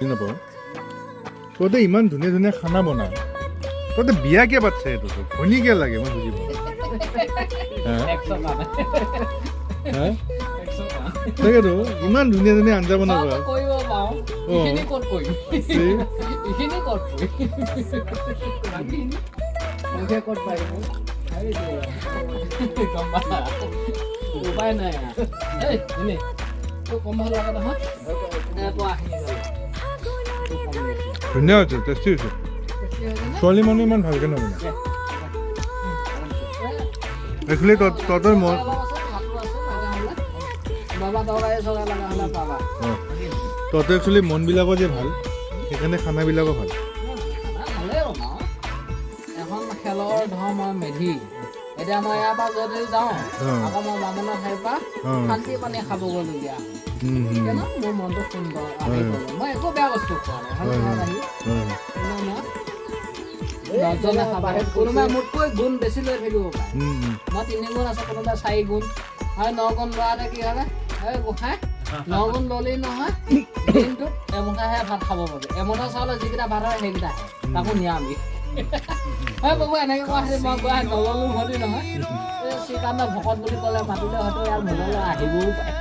নাপাওঁ তহঁতে ইমান ধুনীয়া ধুনীয়া খানা বনা তহঁতে বিয়া কিয় পাতিছে এইটো ধনী কিয় লাগে মই বুজি পাওঁ তাকেতো ইমান ধুনীয়া ধুনীয়া আঞ্জা বনাবা উপায় নাই কম ভাল লগা নহয় ধুনীয়া হৈছে টেষ্টি হৈছে ছোৱালী মানুহ ইমান ভালকে নবনায় একচুৱেলি তহঁতৰ মন তহঁতৰ একচুৱেলি মনবিলাকো যে ভাল সেইকাৰণে খানাবিলাকো ভাল এখন খেলৰ ধৰ মই মেধি এতিয়া মই ইয়াৰ পৰা যদি যাওঁ আকৌ মই বামুণৰ ঠাইৰ পৰা শান্তি পানী খাব গ'লগীয়া মোৰ মনটো সুন্দৰ মই একো বেয়া বস্তু খোৱা নাই দহজনে খাবা কোনোবাই মোতকৈ গুণ বেছি লৈ থাকিব পাৰে মই 3 গুণ আছে কোনোবাই 4 গুণ আৰু 9 গুণ লোৱাতে কি হ'লে এই গোসাঁই 9 গুণ ল'লেই নহয় দিনটোত এমুঠাহে ভাত খাব পাৰি এমুঠা চাউলৰ যিকেইটা ভাত হয় সেইকেইটা তাকো নিৰামিষ বাবু এনেকৈ কোৱা মই কোৱা নললো ভৰি নহয় শ্ৰীকান্ত ভকত বুলি ক'লে মাতিলে হয়তো ইয়াৰ মনলৈ আহিবও পাৰে